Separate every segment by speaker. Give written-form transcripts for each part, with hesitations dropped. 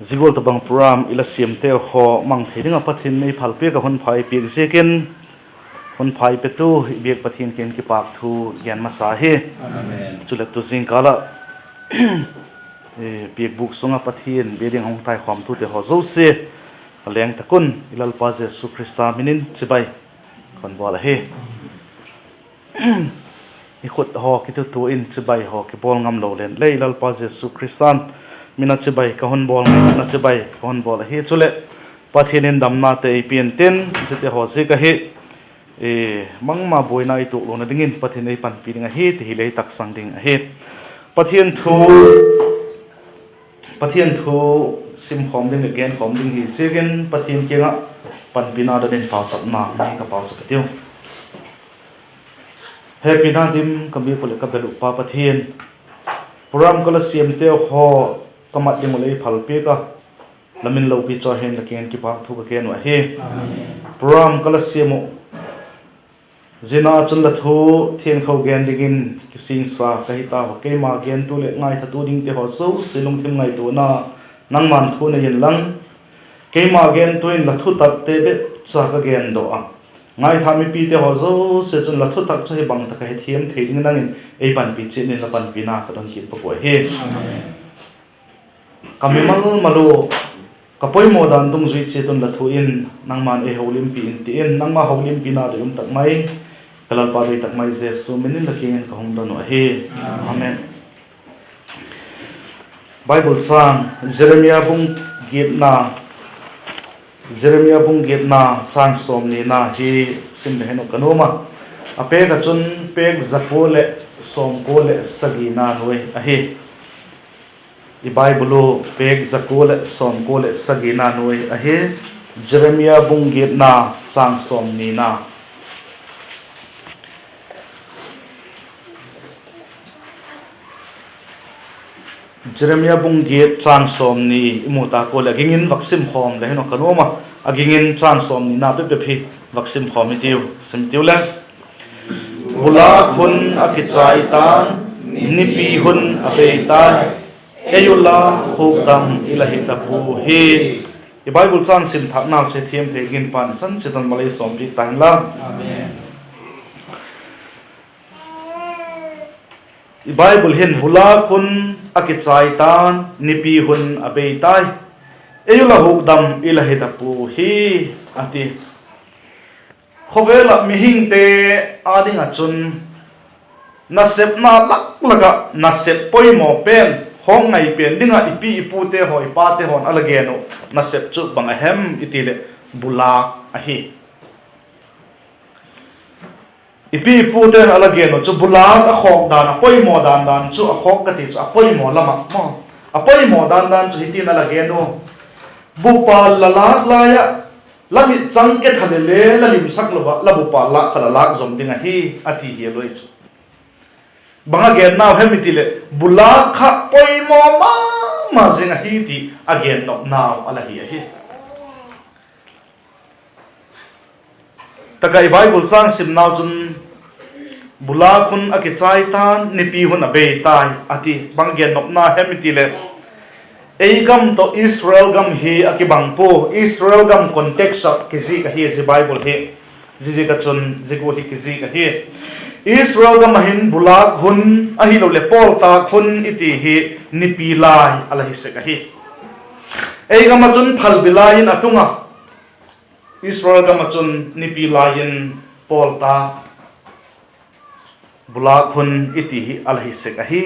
Speaker 1: zigol tabang program ila siamte ho mang thedinga pathin nei phalpe ka hon phai pi second hon phai pe tu biak pathin ken ki pak thu yan ma sa he amen chulet tu sing kala biak buk sunga pathin beding hong tai khom tu te ho zo se aleng takun ilal pa jesu krista minin chibai kon bola he i khut ho ki tu in chibai ho ki bol ngam lo len le ilal pa jesu kristan mina chibai ka hon bol na chibai ka hon bol he chule pathinin damna te pian ten jete ho se ka he mangma boina i tu lo na dingin pathin ei pan pi dinga he te hi le tak sang ding a he pathin thu sim khom ding again khom ding hi second pathin kenga pan pina da den pau sap na ni ka pau sa tiu happy na dim kami pole ka belu pa pathin program kala siam te ho kamat ding le phal pe ka lamin lo pi cho hen la ken ki pa thu ka ken wa he program kala siamo zina chun la thu thieng thau gen digin kising sa ka hita ho ke ma gen tu le ngai tha tu ding te ho so silung thim ngai tu na nang man thu na yin lang ke ma gen tu in la thu tak te be cha ka gen do a ngai tha mi pi te ho zo se chun la thu tak cha he bang ta ka he thiam thei ding nang in ei pan pi chin in la pan pi na ka don ki pa ko he kami malu kapoi mo dan tung zui che ton la thu in nang man e holim pi in ti in nang ma holim pi na de tak mai kalal pa de tak mai jesu minin la ken ka hong don wa he amen bible sang jeremiah bung git na chang som ni na hi sim de heno kanoma ape ka chun pek zakole som kole sagina noi a he i bible pek zakole som kole sagina noi a he jeremiah bung git na chang som ni na Jeremiah bung giet chan som ni imuta ko la gingin vaksim khom le no kanoma agingin chan som ni na pe phi vaksim khom tiu sim tiu la bula khun akichai tan nipi hun abeita eyula hukam ilahi tapu he i bible chan sim thak na che thiam te gin pan chan chitan malai som pi tan la amen i bible hin hula kun akichai tan nipi hun abeitai eyula hukdam ilahi tapu hi ati khowela mihing te ading achun nasep na lak laga nasep poimo pen hong ngai pen dinga ipi ipu te hoi pa te hon alageno nasep chu bang ahem itile bulak ahi ipi pu den alageno chu bulang a khok dan a poimo dan chu a khok ka ti chu a poimo lama mo a poimo dan chu hitin alageno bupa lalak laya lami changke thalele lalim saklova la bupa la khala lak zom dinga hi ati hi loi chu banga gen naw hemitile bulak kha poimo ma zinga hi ti again no naw ala hi tagai bible sang sim naw chun bula kun akichai tan nipi hun abe tai ati banggen nopna hemitile eigam to israel gam hi akibangpo israel gam context kizi ka hi ji bible he ji ka chun jigo hi kizi ka hi israel gam hin bula hun ahi lo le pol ta khun iti hi nipi lai ala hi se ka hi eigam chun phal bilain atunga israel gam chun nipi lain pol ta bula khun iti hi alhi se ka hi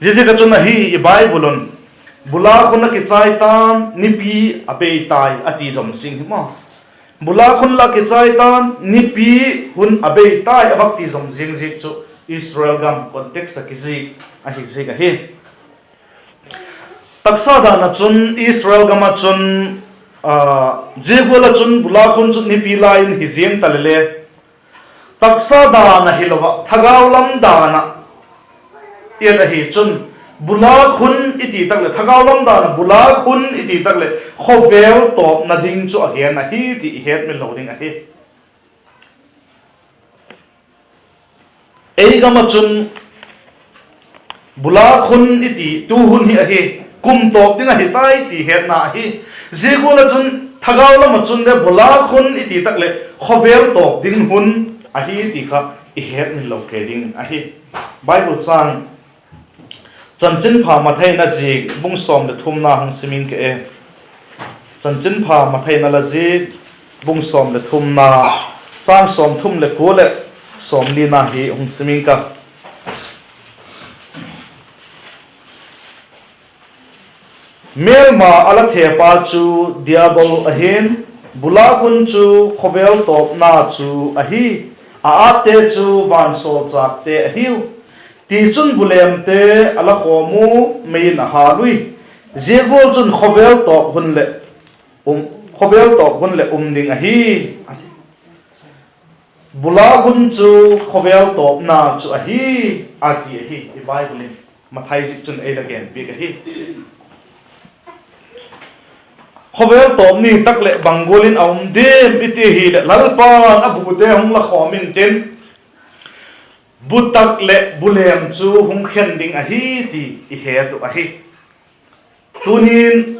Speaker 1: jeje ka chuna hi i bible bula khun ki chai tan nipi ape tai ati jom sing ma bula khun la ki chai tan nipi hun ape tai abakti jom jing ji chu israel gam context ki ji a hi se ka hi taksa da na chun israel gam chun jegola chun bula khun chu nipi lain hi jeng talele taksa dana hilowa thagaw lam dana yela hi chun bula khun iti takle thagaw lam dana bula khun iti takle khovel top na ding chu again na hi ti het me loading a hi ei gama chun bula khun iti tu hun hi a hi kum top ding a hi tai ti het na hi zegola chun thagaw lama chun le bula khun iti tak le khovel top ding hun a hi ti kha i het ni lo ke ding a hi Bible chan chanchin pha ma thai na ji bung som le thum na hang simin ke e chanchin pha ma thai na la ji bung som le thum na chang som thum le ko le som li na hi hung simin ka mel ma ala the pa chu diabol ahin bula kun chu khovel top na chu a hi a ate chu van so chak te a hiu ti chun bulem te ala khomu mein ha lui zegol chun khovel top hun le ding a hi bula kun chu khovel top na chu a hi ati a hi i bible in mathai jik chun e again big a hi khovel tom ni tak le bangolin aum dem iti hi le lalpan abu te hong la khomin ten butak le bulem chu hong khen ding a hi ti i he tu a hi tunin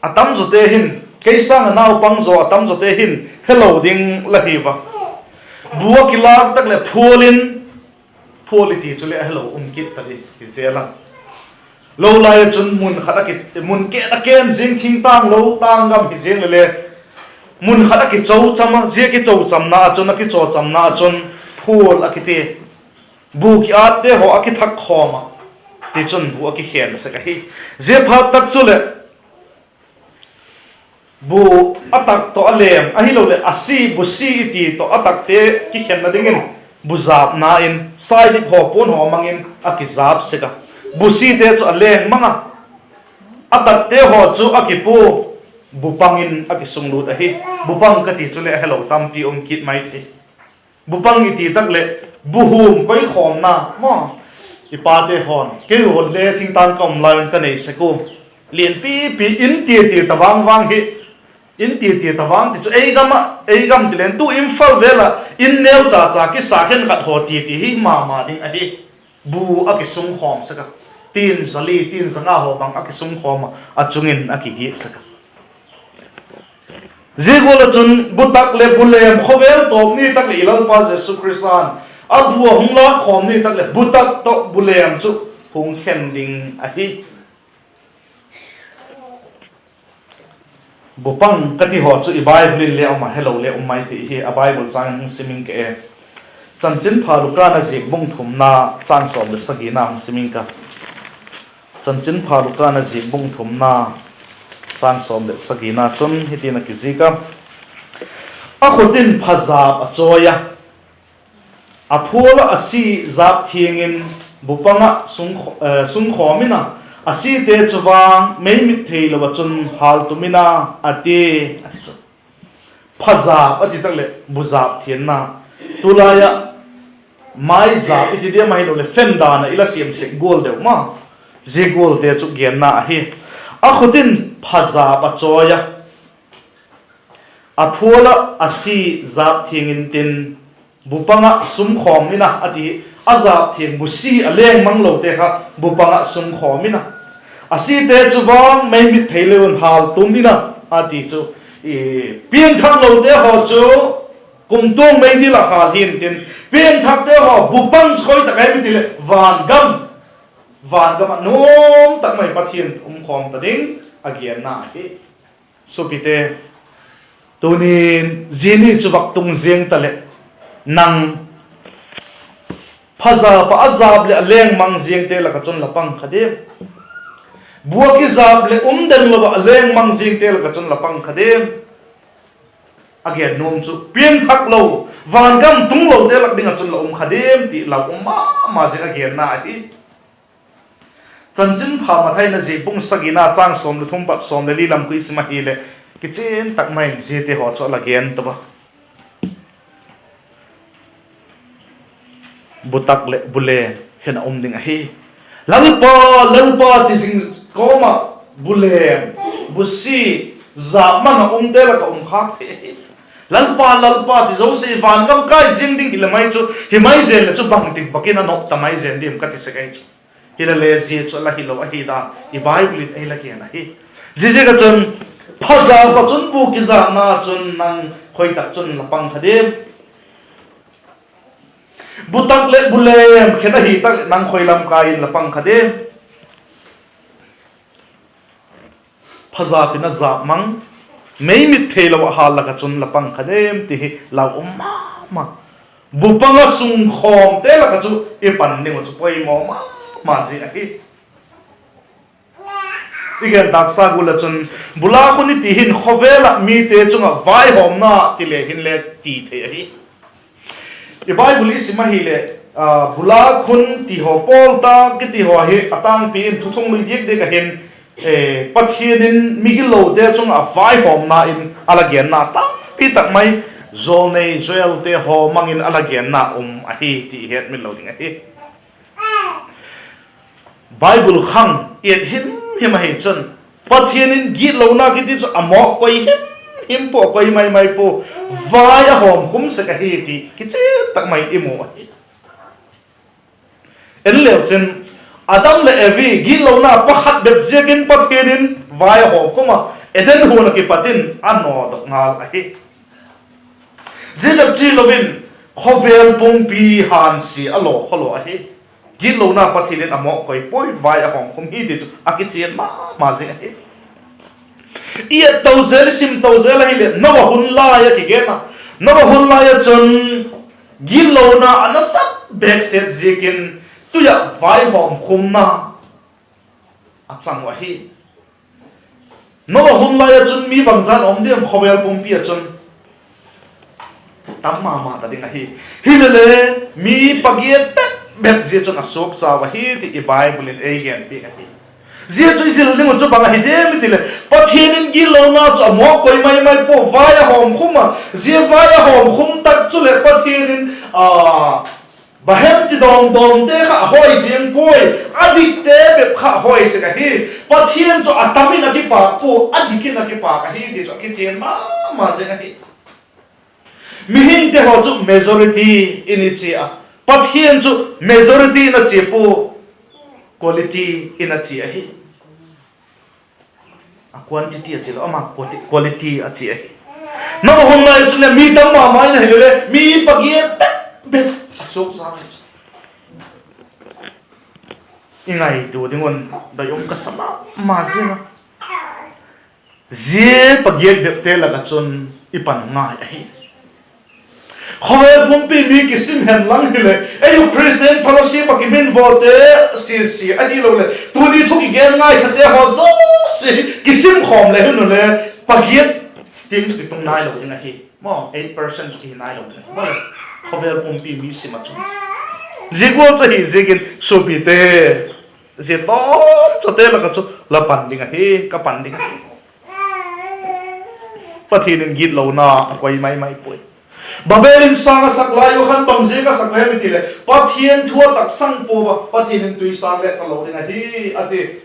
Speaker 1: atam zo te hin keisang nau pang zo atam zo te hin hello ding la hi wa buwa kilak tak le pholiti chu le hello kit ta di ki zela lo lai chun mun khata ki mun ke ta ken jing thing tang lo tang gam hi jeng le mun khata ki chou chama je ki chou cham na chun ki cho cham na chun phul akite bu ki ate ho aki thak khoma ti chun bu aki hen sa ka hi je pha tak chu le bu atak to alem a hi lo le asi bu si ti to atak te ki hen na dingin bu zap na in sai di ho pon ho mangin aki zap se ka busi te chu aleng manga atak te ho chu akipu bupangin akisunglut ahi bupang kati chu le hello tampi kit mai ti bupang iti tak le buhum koi khom na mo ipa te hon ke hon le thing tan kom lai ka nei se ko lien pi in ti tawang wang hi in ti tawang ti chu ei gam ti len tu infal vela in neu cha ki sa khen kat ho ti hi ma ding ahi bu akisung khom saka tin sanga ho bang akisung khom achungin akigi saka zigol chun butak le bulem khovel top ni tak le ilal pa jesu christan abu hungla khom ni tak le butak to bulem chu hung khending ahi bupang kati ho chu i bible le ama hello le umai thi hi a bible chang siming ke chanchin phalu kana jik bung thum na chang som le sagina siming ka chanchin phalu kana jik bung thum na chang som le sagina chun hitina ki jika a khotin phaza a choya a phola asi zap thiengin bupanga sung khomina asi te chuwang mei mit thei lo chun hal tumina ate phaza ati tak le buzap thienna tulaya mai za iti dia mai lo le fenda na ila siam se gol de ma je gol de chu gen na hi a khutin phaza pa choya a phola asi za thingin tin bupanga sum khomina ati azap thing busi aleng manglo te kha bupanga sum khomina asi te chuwang mai mit theilon hal tumina ati chu pian thang lo te ho chu kum tong mai ni la khal hin tin pian thak te ho bupang choi ta kai mi ti le van gam nom tak mai pathian khom ta ding agian na hi supite tunin zini chuwak tung zeng ta le nang phaza pa azab le leng mang zeng te la ka chon lapang khadem buaki zab le den lo ba leng mang zeng te la ka chon lapang khadem again nom chu pian thak lo van gam tung lo te lak ding a chun lo khadem ti la ma je again na hi chanchin pha ma thai na ji bung sagina chang som le thum pa som le li lam ku isma hi le kitchen tak mai je te ho cho la gen to ba butak le bule hen ding a hi lalpa ti sing koma bule busi za ma te la ka khak the lalpa ti zo se van gam kai jing ding ile mai chu hi mai zen le chu bang tik bakina no ta mai zen dim ka ti se kai hila le zi cho la hilo a hi da I Bible ai la kian a hi ji ka chun phaza ka chun bu ki za na chun nang khoi tak chun lapang khadem butak le bulem khena hi tak nang khoi lam kai lapang khadem phaza pina za mang mei mit thelo ha la ka chun lapang khadem ti la ma bupanga sung khom te la ka chu e pan ni ngo chu poi mo ma ji a hi igen daksa gula chun bula khuni ti hin khovela mi te chunga vai hom na ti le hin le ti the hi e bible is ma hi le bula khun ti ho pol ta ki ti ho hi atang pi in thuthong lui yek de ka hin pathianin migilo de chunga vai hom na in alagen na ta pi tak mai zol nei zoel te ho mangin alagen na a hi ti het min lo ding a hi bible khang it him hai chun pathianin gi lo na ki ti chu amok koi him po koi mai po vai a hom khum se ka hi ti ki che tak mai imo en le chen adam le evi gi lo na pakhat bet jegin pathianin vai a hom kuma eden hu na ki patin ano dok ngal a hi Zilap chi lovin khovel pung pi han si alo kholo a hi gil lo na pathilen amo koi poi vai a hong khum hi di chu akichen ma zing a hi ia tozel sim tozel hi le no hun la ya ki ge na no hun la ya chun gil lo na anasat back set jikin tu ya vai hong khum na achang wa hi no hun la ya chun mi bangzan om dem khovel pung pi a chun tam ma ta ding a hi le mi pagiet bet je chon asok cha wa hi ti bible in again pi a hi je chu sil ling chu bang hi de mi ti le pathianin gi lo na cha mo koi mai po vai hom khuma je vai hom khum tak chu le pathianin bahem ti dom te kha hoi siang poi adik te be kha hoi se ka hi pathian chu atamin a ki pa pu adikin a ki pa ka hi ti chu ki chen ma se ka hi mihin te ho chu majority in chi a pathian chu majority na chi pu quality in a chi a hi a quantity a chi lo ama quality a chi a hi no hon na chu ne mi tam ma mai na hele mi pagiet bet asok sa ingai tu dingon da yom ka sama ma zina je pagiet bet te la ka chun ipan ngai a hi khoe pumpi mi ki sim hen lang hile ayu Christian fellowship ki min vote si ani lo le tu ni thu ki gen ngai khate ho zo si ki sim khom le hun le pagiet ting tu tung nai lo ina hi mo 8% ki nai lo mo khoe pumpi mi sim atu jigwo to hi jigin sopi te je to chote la ka chu la pan ding hi ka pan ding pathin git lo na koi mai poi Babelin sang saklayo khan bangje ka saklay mitile pathian thua tak sang po ba pathian tui sang le ka lo ringa hi ati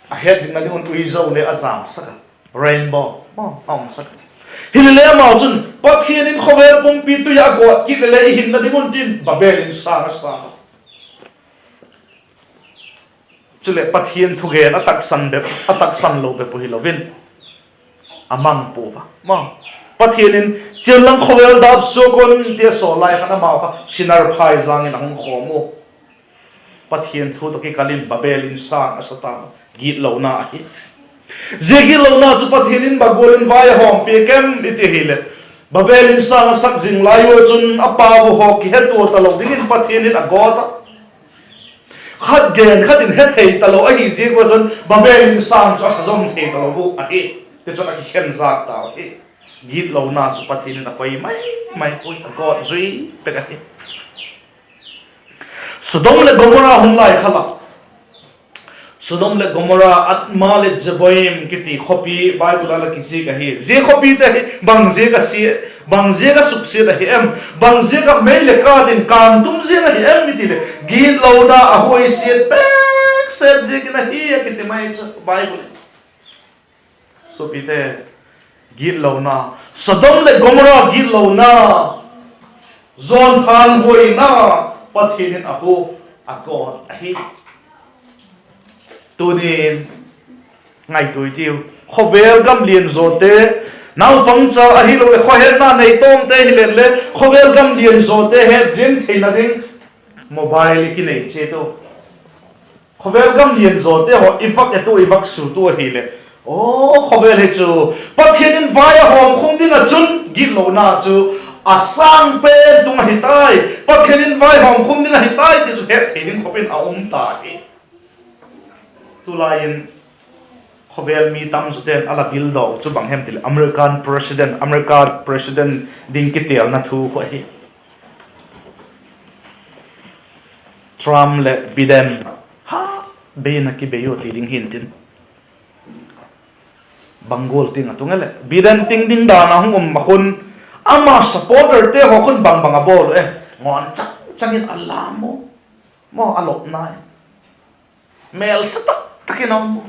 Speaker 1: a het jing na ding tui zo le azam saka rainbow mo ong saka hilele ma chun pathian in khover pum pi tu ya go ki le hin na ding tin babelin sang chule pathian thu ge atak san lo be po hi lovin amang po ba mo pathian in Chilang khovel dap so kon dia so lai khana ma ka sinar phai zang in ang khomo pathian thu to ki kalin babelin sang asata git lo na hi je gi lo na chu pathian in bagolin vai hom pe kem iti hile babelin sang sak jing lai wo chun apa wo ho ki het to ta lo ding pathian in agota khat gen khat in het hei ta lo a hi je ko chun babelin sang chu sa zom thei ta lo bu a hi te chon a ki khen zak ta hi git lo na chu pathin na koi mai pui ko zui pe ka hi Sodom le Gomorrah hum lai khala Sodom le Gomorrah atma le Zeboim kiti khopi Bible la kisi ka hi je khopi te bang je ka si bang je ka suk se da hi em bang je ka mai le ka din kan tum je na hi em mi ti le git lo na a hoi set back set je na hi kiti mai Bible so pite git lo na Sodom le Gomorrah git lo na zon than hoi na pathin ahu agot ahi tu ni ngay tuổi tiêu khó về gam liền rồi thế nào băng cho ai lo khó hết na này tôm thế lên lên khó về gam liền rồi thế hết diễn thì là đinh mobile cái này chế đâu khó về gam liền rồi thế họ ivac sưu tu hi lên khó về hết chú bắt hiện in vai hòm không đi là chun ghi lâu na chú sang bên tung hi tai bắt hiện in vai hòm không đi là hi tai thì chú hết thì đinh khó bên tai tu lain khovel mi tam zuten ala bil do chu bang hem til American president ding kitel na thu ko hi Trump le Biden ha be na ki be yo ti ding hin tin bangol ting atung le Biden ting ding da na hum makun ama supporter te ho kun bang bang abol ngon chak changin alamo mo alop nai mel sata takinom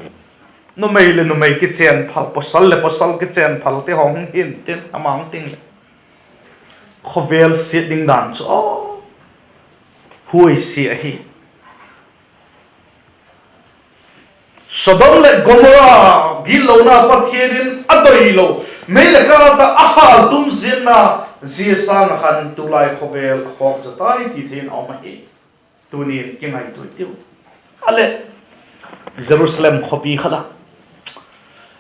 Speaker 1: no mai ki chen phal posal ki chen phal te hong hin tin amang ting khovel sitting dan so hui si hi Sodom le Gomorrah gilo na pathienin adoilo mele ka ta ahal tum zinna zia na khan tulai khovel khok zatai ti thin awmahi tuni kingai tu tiu ale Jerusalem khopi khala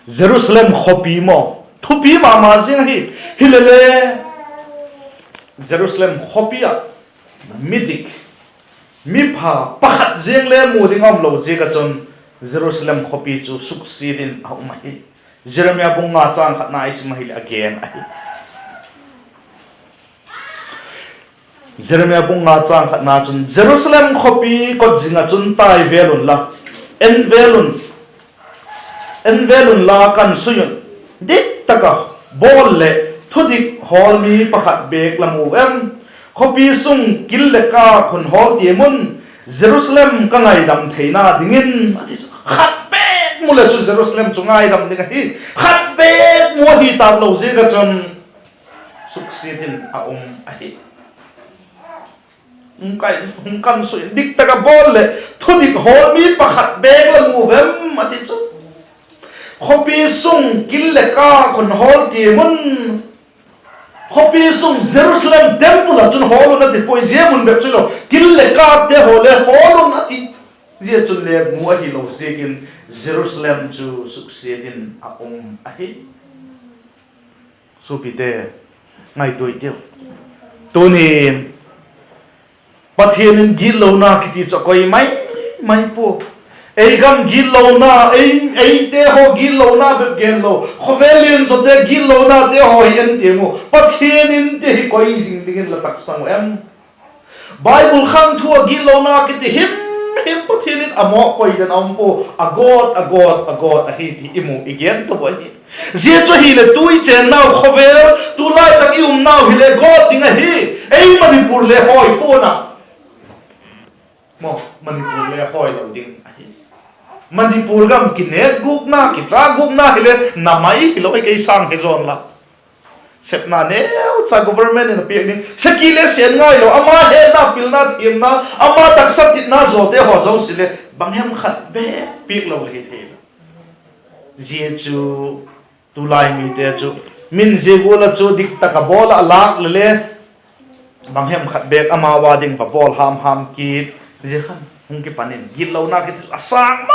Speaker 1: Jerusalem khopi mo thupi ma jing hi hilele Jerusalem khopia midik mi pha pakhat jeng le mu dingam lo je ka chon Jerusalem khopi chu succeedin au mai Jeremiah bunga chang khat na is mahil again ai Jeremiah bunga chang khat na chun Jerusalem khopi ko jinga chun tai velun la en velun la kan suyun dik taka bol le thudik hol mi pakhat bek lamu khopi sung kil le ka khun hol ti mun Jerusalem ka ngai dam theina dingin khat bek mula chu Jerusalem chu ngai dam ding hi khat bek mo hi ta lo je ga chon succeedin a ai kan suyun dik taka bol le thudik hol mi pakhat bek lamu ati chu khopi sung kille ka kon hol ti mun khopi sung Jerusalem temple chun hol na ti poi je mun be chulo kille ka te hole hol na ti je chun le mu hi lo segin Jerusalem chu succeedin a ahi supite ngai doi tiu tuni pathianin gilo na kiti chakoi mai po ei gam gilo na ei te ho gilo na be gen lo khovelin so te gilo na te ho yen te mo pathianin te koi jing dingin la tak sang Bible khang thua gilo na kiti him pathianin amo koi den ampo agot a hi ti imu igen to boy je to hi le tui chen na khovel tu lai tak ium na hi le god ding a hi ei manipur le hoi po na mo manipur le hoi lo ding a hi Manipur gam kinet guk na kita guk na hile namai hilo kai sang he zon la sep na ne cha government in pi ni sakile sen ngai lo ama he na pil na thim na ama tak sat na zo te ho zo sile banghem khat be pi lo le the je chu tu lai mi te chu min je gola chu dik ta ka bola lak le banghem khat be ama wa ding pa bol ham ki je khan hung ki panin gil lo na ki asang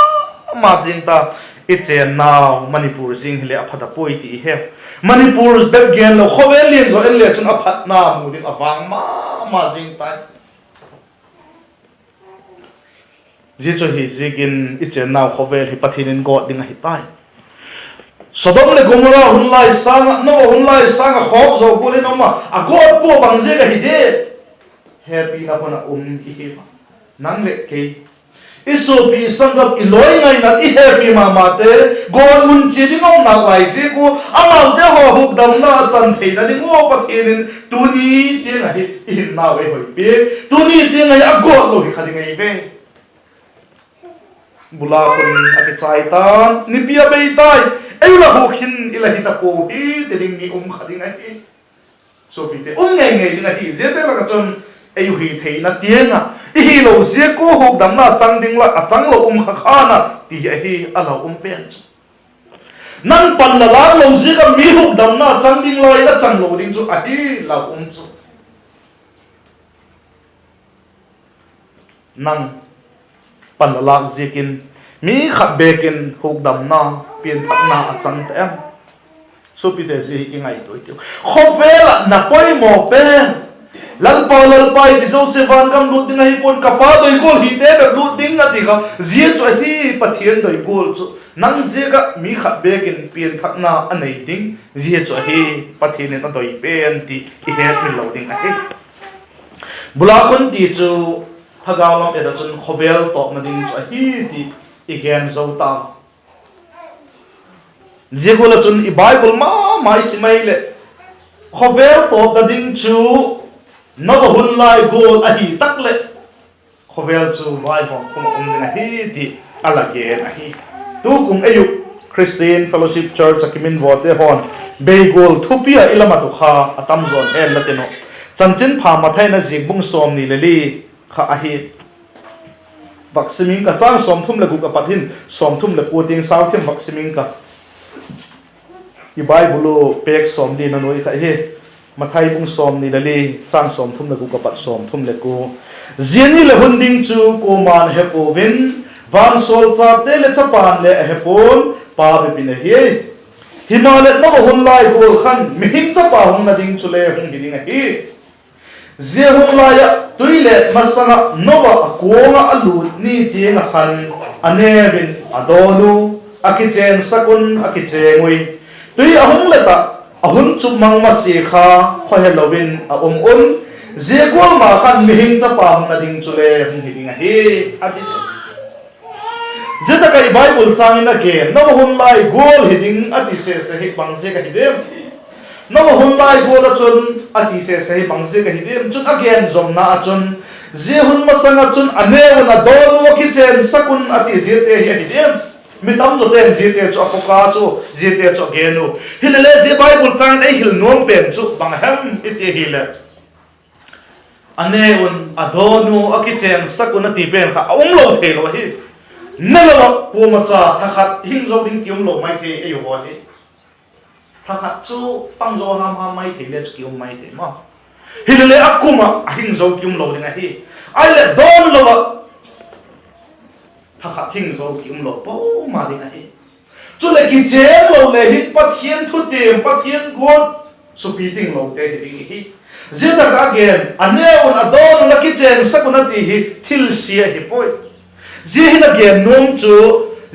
Speaker 1: ma jing ta ichen now Manipur jing hile aphata poi ti he Manipur bek gen lo khovelien zo en le chun aphat na mu ding awang ma jing ta ji cho hi jigin ichen now khovel hi pathinin god ding hi tai Sodom le Gomorrah hunlai sanga khok zo kulin oma a god po bang je ga hi de happy na pona hi nang le ke isopi sangap iloi ngai na I happy mama te gon mun chi ding ong na lai se ko amal de ho huk dam na chan thei na ding o pathin tuni te na hi in na we hoi pe tuni te ngai a go lo hi khali ngai ve bula kun ake chai ta ni pia be tai ei la hu khin ila hi ta ko hi te ding ni khali ngai so pi te ngai ding hi je te la ka chon ayu hi theina tianga hi lo zia ko hok dam na chang ding la achang lo kha khana ti hi alo pen nang pan la la lo zia ka mi hok dam na chang ding lai la chang lo ding chu a hi la chu nang pan la la zikin mi khat bekin hok dam na pian thak na achang te em so pi te zi ingai toi tu khopela na poi mo pen lalpa ti zo se van kam lu ding hi pon ka pa doi gol hi te be lu ding na ti ka zia chu hi pathian doi gol chu nang zia ka mi khat bekin pian thak na anei ding zia chu hi pathian na doi pen ti hi he mi lo ding a hi bula kon ti chu thagaw lam e da chun khobel tok na ding chu hi ti igen zo ta Jegula chun i Bible mai simai le khovel to da ding chu no hun lai gol a hi tak le khovel chu vai hom kum ding a hi di alage a hi tu kum ayu Christian Fellowship Church akimin vote hon be gol thupia ilama tu kha atam zon el lateno chanchin pha mathai na jingbung som ni le li kha a hi vaccine ka chang som thum le gu ka pathin som thum le puting sau them vaccine ka i Bible pek som di na noi kha he mathai bung som ni lali chang som thum le ku kapat som thum le ku ziani le hunding chu ko man he po vin van sol cha te le chapan le he pon pa be bin he himale no hun lai ko khan mi hing cha pa hung na ding chu le hung ding he ze hung la ya tuile masanga nova ko nga alu ni ti na khan anevin adonu akichen sakun akichengui tui ahung leta ahun chup mang ma si kha khohelovin a un zegol ma kan mihing chapa na ding chule hung hiding a hi ati zeta kai Bible changin again no hun lai gol hiding ati se hi bang se ka hidem no hun lai gol chun ati se hi bang se ka hidem chun again zom na chun je hun ma sanga chun ane na dol ki chen sakun ati zete hi hidem mi tam zo ten jite cho poka chu jite cho genu hilele je Bible kan ei hil nom pen chu bang ham iti hile ane un adonu akichen sakuna ti pen kha lo the lo hi nelo pu ma cha thakhat hing zo ding kium lo mai the ei ho hi thakhat chu pang zo ham mai the le kium mai the ma hilele akuma hing zo kium lo ding hi ai le don lo thakhat thing zo kim lo po ma ding a hi chu le ki chen lo le hi pathian thu tem pathian god su pi ting lo te ding hi zeta ka gen ane on adon na ki chen sakuna ti hi thil sia hi poi je hi na gen nom chu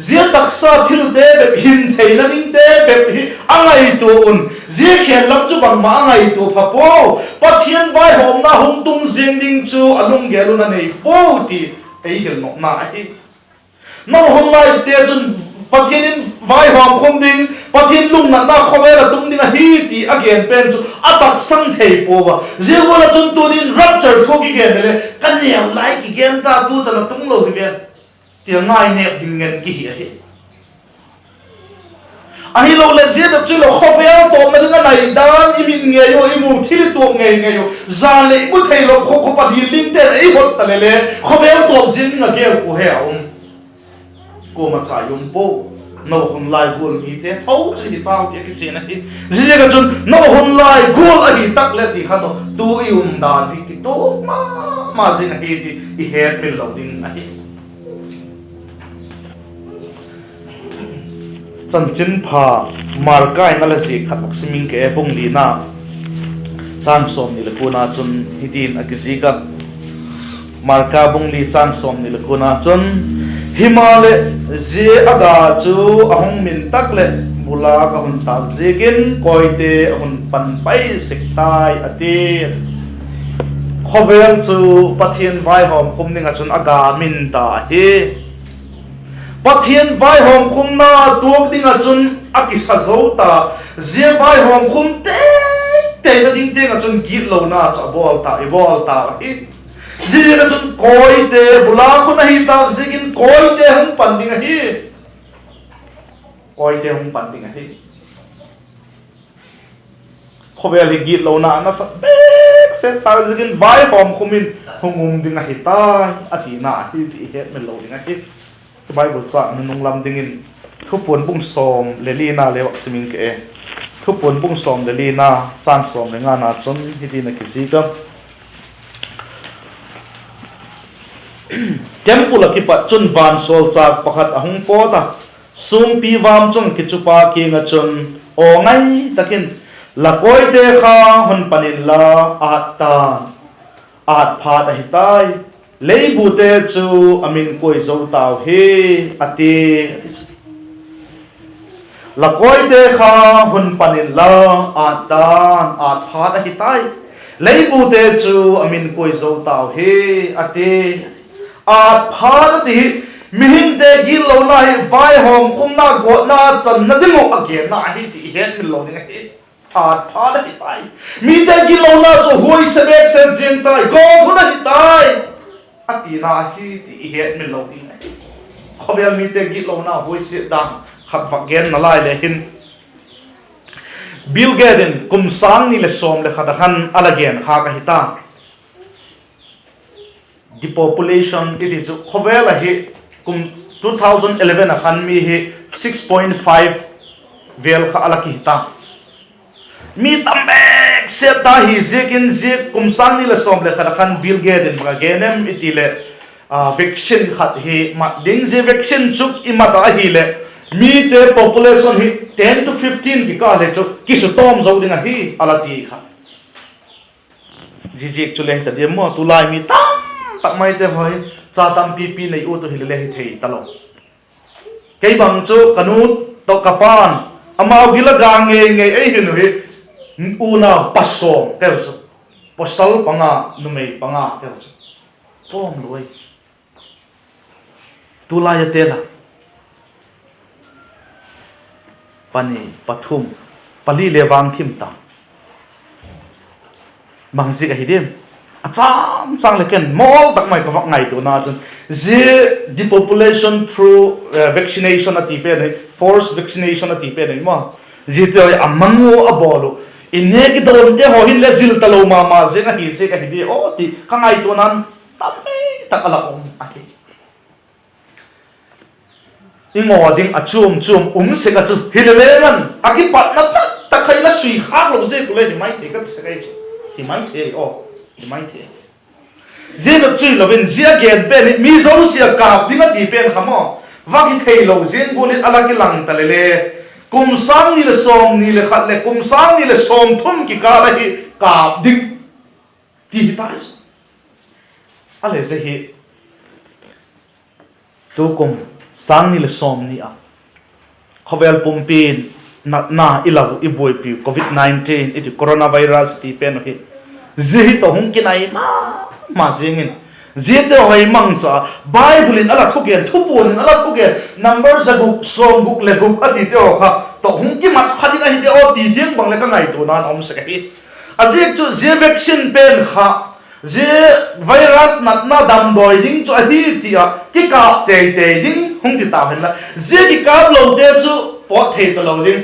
Speaker 1: je taksa thil te be hin theina ding te be hi angai tu un je khen lam chu bang ma angai tu pha po pathian vai hom na hung tung jing ding chu alung gelu na nei po ti ei hil no na hi no hon lai te chun pathianin vai hom khom ding pathian lung na na khomera tung ding a hi ti again pen chu atak sang thei po wa je gola chun tunin rapture thoki gen le kan ne lai ki gen ta tu chan tung lo hi ben ti ngai ne ding ngen ki hi ahi lo le je chu lo khofel to na ding nai dan imin nge yo imu thil to nge yo za le bu thei lo kho pathian ling te ei hot ta le khofel to jin nga ge ko he ko ma cha yum po no hun lai gol mi te thau chi di pau te ki chen hi ji ga chun no hun lai gol a hi tak le ti kha to tu dan hi ki to ma jin hi ti I het min lo ding a hi chan chin pha mar kai ngala ji khat simin ke bung li na chan som ni le ko na chun hitin a ki ji ka mar ka bung li chan som ni le ko na chun himale je aga chu ahong min tak le mula ka hun tak jegin koite hun pan pai sektai ati khovel chu pathian vai hom khum ninga chun aga min ta hi pathian vai hom khum na tuak dinga chun akisa zo ta je vai hom khum te na ding te nga chun git lo na cha bol ta hi Jika chun koi te bula ko na hi tak zigin koi te hung panding hi khovel hi git lo na sa bek se ta zigin vai hom khumin hungum ding a hitai atina hi ti het men lo ding a hi bible cha nung lam dingin thupun bung som lelina lewak simin ke thupun bung som lelina chan som lenga na chon hiti na kisi ka temple ki pa chun van sol chak pakhat ahung po ta sum pi wam chung ki chupa ki nga chun o ngai takin lakoi te kha hun panin la at pha ta hitai leibu te chu amin koi zo taw he ati lakoi te kha hun panin la at pha ta hitai leibu te chu amin koi zo taw he ati at pha ti mihin te gil lo na hi vai hom khum na go na chan na dingo again na hi ti het min lo ni hi at pha ta hitai mi te gil lo na chu hoi sebek sen jing tai go thuna hitai atina hi ti het min lo ding khovel mi te git lo na hoi sit dang khat vak gen na lai le hin Bill Gates kum sang ni le som le khada khan alagen ha ka hita the population it is khovel hi kum 2011 a khan mi hi 6.5 vel kha alaki hita mi tambek se ta hi zekin zik kum sang ni le som le khada khan Bill Gates ma genem itile vaccine khat hi ma ding je vaccine chuk imata hi le mi te population hi 10 to 15 ki ka le chu ki su tom zo ding hi alati kha ji ji chule ta de mo tu lai mi tam tak mai te hoi cha tam pi pi nei u tu hi le hi thei talo kei bang chu kanut to kapan amau gila gang nge ei hin hi u na pasom ke chu posal panga numei panga ke chu tom loi tu lai te la pani pathum pali lewang thim ta mangzi ka hidim acham chang leken mol tak mai ka wak ngai tu na chun je the population through vaccination ati pe nei forced vaccination ati pe nei ma je te amangu abolu inne ki don te ho hin le zil talo ma je na hi se ka hidi o ti ka ngai tu nan tamme takala om ati ingo ding achum se ka chu hileman aki pat na ta khai la sui khak lo je kule ni mai the ka se kai hi mai the o hi mai the je na chui lo ben zia gen pe ni mi zo sia ka ding a ti pen khamo wa ki thei lo zen bolit ala ki lang ta le kum sang ni le som ni le khat le kum sang ni le som thum ki ka la hi ka ding ti ta ale ze hi tu kum sang ni le som ni a khovel pumpin na ilavu iboi pi covid-19 it coronavirus ti pen hi ji to hung kinai ma jingin ji te hoi mang cha bible in ala thugen thupun ala thugen number jaguk som guk le guk ati te o kha to hung ki mat khadi a hi te o ti ding bang le ka ngai tu na om se hi azek chu je vaccine pen kha je virus nat na dam doi ding chu hi ti a ki ka te ding hung ti ta hen la je ki ka lo de chu po the to lo ding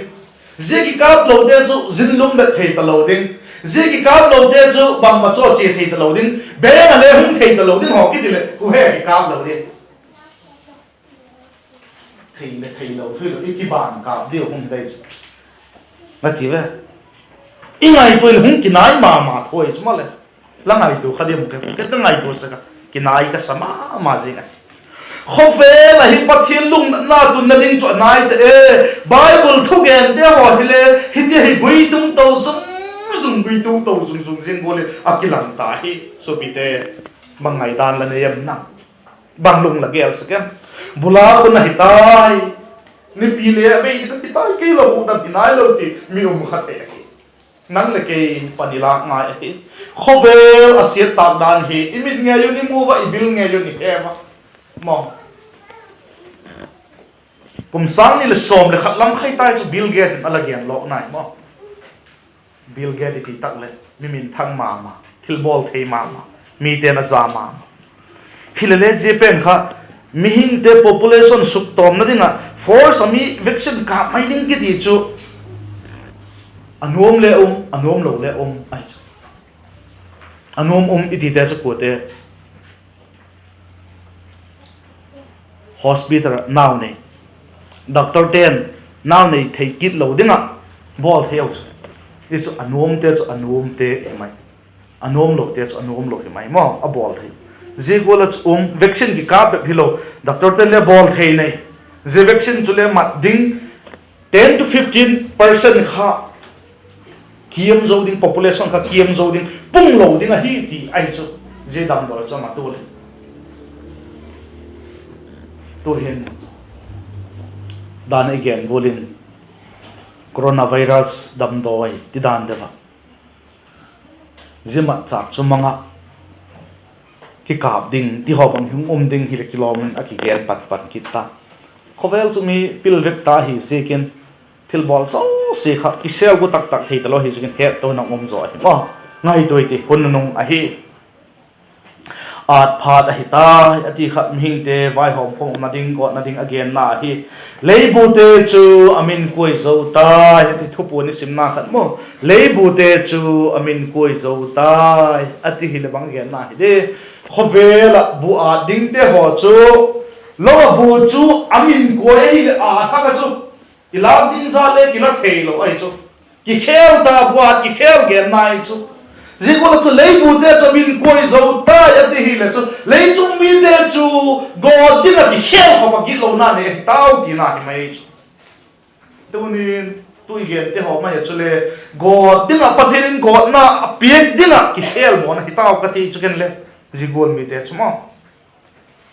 Speaker 1: je ki ka lo de chu zin lum le the to lo ding je ki ka lo de chu bang ma cho che the to lo ding be na le hung the to lo ding ho ki ti le ku he ki ka lo ding thei lo thui lo ki ban ka dio hung dei na ti ve ingai poi hung ki nai ma thoi chma le langai tu khadim ke ngai tu sa ki nai ka sama ma jinga khofe la hi pathian lung na tu na ling cho nai te bible thu gen te ho hile hi te hi gui tung to zum gui tung to zum jin bole akilang ta hi so pi te mangai dan la ne yam na bang lung la gel sa kem bula ko na hitai ni pi le be ka hitai ke lo na dinai lo ti mi khate nang le ke panila ngai hi khovel asiat tak dan hi imit nge yu ni mu wa ibil nge yu ni he ma mo kum sang ni le som le khat lam khai tai chu Bill Gates ala gen lo nai mo Bill Gates ti tak le mi min thang ma thil bol thei ma mi te na za ma khilele je pen kha mi hing te population suk tom na dinga force ami vaccine ka mai ding ki ti chu anuom le anuom lo le ai anuom iti te chu kote hospital now ne doctor ten now ne thei kit lo dinga bol theo is anuom te mai anuom lo te anuom lo mai mo a bol thei je gola vaccine ki ka be philo doctor ten le bol thei nei je vaccine chu le mat ding 10 to 15% kha kiam zo ding population kha kiam zo ding pung lo ding a hi ti ai chu je dam do cha ma tu le to hen dan again bolin coronavirus dam do ai ti dan de ba jima chak chumanga ki kap ding ti hobang hung ding hi le kilomin a ki gen pat kita khovel chu mi pil rek ta hi sekin thil bol so se kha ki sel go tak thei talo hi sekin he to na zo hi ma ngai doi ti hun nung a hi at phat a hi ta ati khat ming te vai hom phong na ding again na hi leibu te chu amin koi zo ta ati thupu ni simna khat mo leibu te chu amin koi zo ta ati hi le bang again na hi de khovela bu a ding te ho chu lo bu chu amin koi a tha ka chu ilang din za le kila thei lo ai chu ki khel ta bu a ki khel gen nai chu Zikula tu leibu te chu min koi zo ta ati hi le chu lei chung mi te chu god din a ki khel kho ma gi lo na ne tau ti na hi mai chu tunin tui gen te ho mai chu le god din a pathin god na piek din a ki khel mo na hi tau ka ti chu ken le zigol mi te chu mo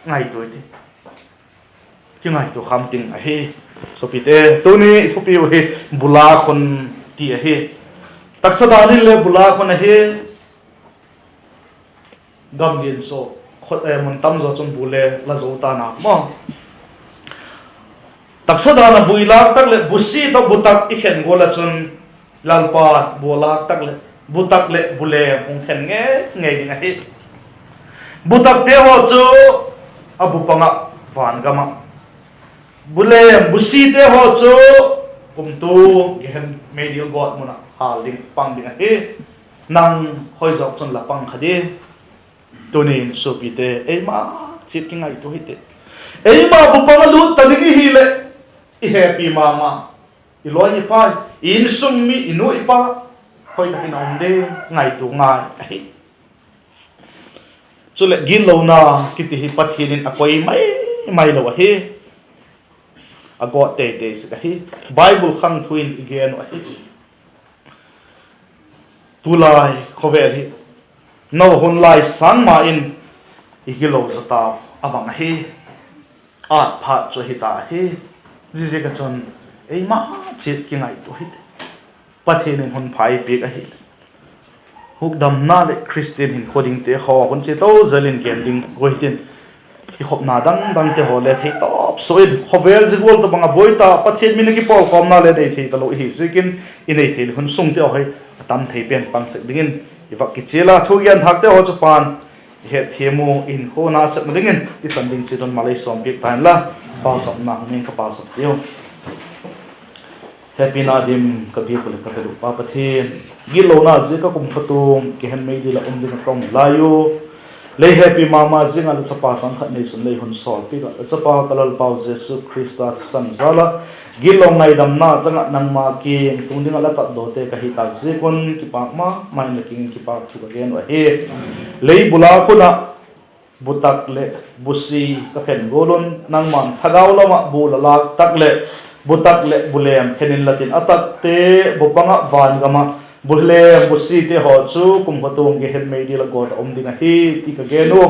Speaker 1: ngai tu ti ki ngai tu kham ting a hi so pi te tuni thu pi hi bula khon ti a hi taksadani le bula khon a hi gam gen so khot mon tam zo chung bule la zo ta na mo taksadana buila tak le busi to butak i khen gola chun lalpa bola tak le butak le bule ong khen nge ding a hi butak te ho chu abu panga van gama bule busi te ho chu kumtu gen medial god mona hal ding pang ding a hi nang hoi jok chun la pang khadi tunin supite ei ma chit ki ngai to hite ei ma bu pang lu ta ding hi le i happy mama i loi ni pa in sum mi inu i pa hoi ta hinong de ngai tu ngai chule gin lo na kiti hi pathinin akoi mai lo hi agot te se hi bible khang thuin again wa hi tulai khovel hi no hun lai sang ma in igilo zata abang hi at phat cho hi ta hi ji ka chon ei ma chit ki ngai to hi pathin hun phai pi ka hi huk dam na le christian hin coding te ho hun che to zalin gen ding goitin ki khop na dang te ho le thei top so in khovel jigol to banga boita pathin min ki pol kom na le dei thei talo hi zikin inei thei hun sung te hoi tam thei pen pang sek dingin iwak ki chela thu gian thak te ho chu pan he thiemu in ho na sek dingin ti san ding chi don malai som pi pan la pa som na ning ka pa som tio happy na dim ka bi ko le ka ru pa pathin gilo na ji ka kum khatum ki hen mei di la ding tong layo le happy mama zinga lu chapa sang khat nei sun lei hun sol pi ga chapa kalal pau jesu christa san zala gilong ngai dam na changa nang ma ki tung ding ala ta do te ka hi tak je kon ki pak ma mai na king ki pak chu ga gen wa he lei bula ko na butak le busi ka khen golon nang man thagaw lama bula la tak le butak le bulem khenin latin atak te bopanga van gama bulle busi te ho chu kum khatung ge hen mei di la god om ding a hi ti ka genu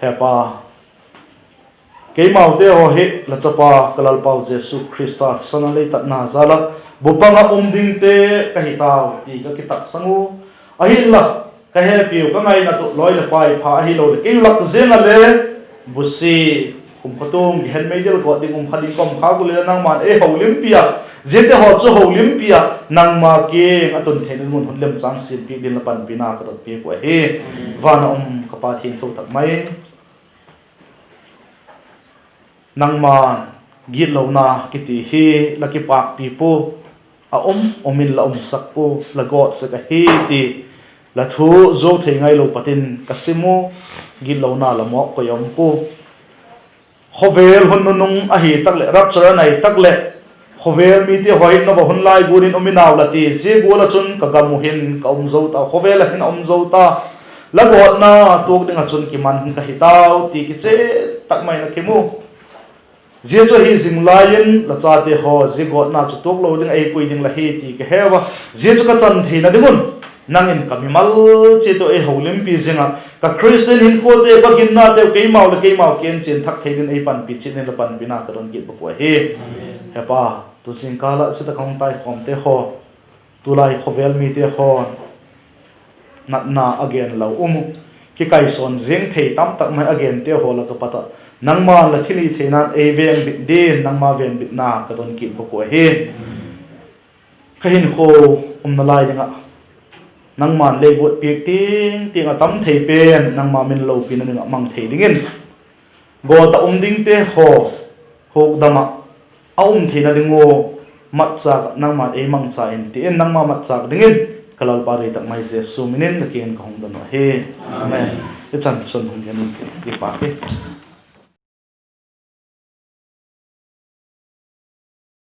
Speaker 1: hepa keimau te ho he la chapa kalal pau jesu christa sanale tat na zala bupanga ding te ka hi tau ti ka kitak sangu ahilla ka he piu ka ngai na tu loi la pai pha hi lo le ke lak zenga le busi kum khatung ge hen mei di la god ding khading kom kha gu le nang man e ho limpia jete ho chu ho limpia nang ma ke atun thenin mun hun lem chang sin pi din la pan pina ka pi ko he wana ka pa thin tho tak mai nang man git lo na kiti hi laki pak pi pu a omin la sakpo la god sa ka hi ti la thu zo thei ngai lo patin kasimu gil lo na la mo ko yom pu khovel hun nung a hi tak le rapture nai tak le khovel mi ti hoin no ba hun lai burin ominaw la ti si gula chun ka gamuhin ka zo ta khovel hin zo ta la god na tuk ding a chun ki man ka hitaw ti ki che tak mai na kemu je cho hi jing lain la cha te ho je god na chu tuk lo ding ai pui ding la hi ti ke hewa je chu ka chan thi na dingun nangin kamimal che to e holim pi zinga ka christian hin ko te ka gin na te ke mau ken chen thak thein ei pan pi chin la pan bina ka ron gi ko he he pa tu sing kala se ta khong tai khom te ho tu lai khovel mi te ho na again lo ki kai son jing thei tam tak mai again te ho la to pata nangma la thili theina e veng bit de nangma ven bit na ka don ki ko he kahin ko na lai dinga nangman le bot pi ting atam thei pen nangma min lo pin na mang thei dingin go ta ding te ho dama theina dingo mat cha nangma e mang cha in ti en nangma mat cha dingin kalal pari tak mai je suminin na ken ka hong don he amen chan son hong yan ki pa ke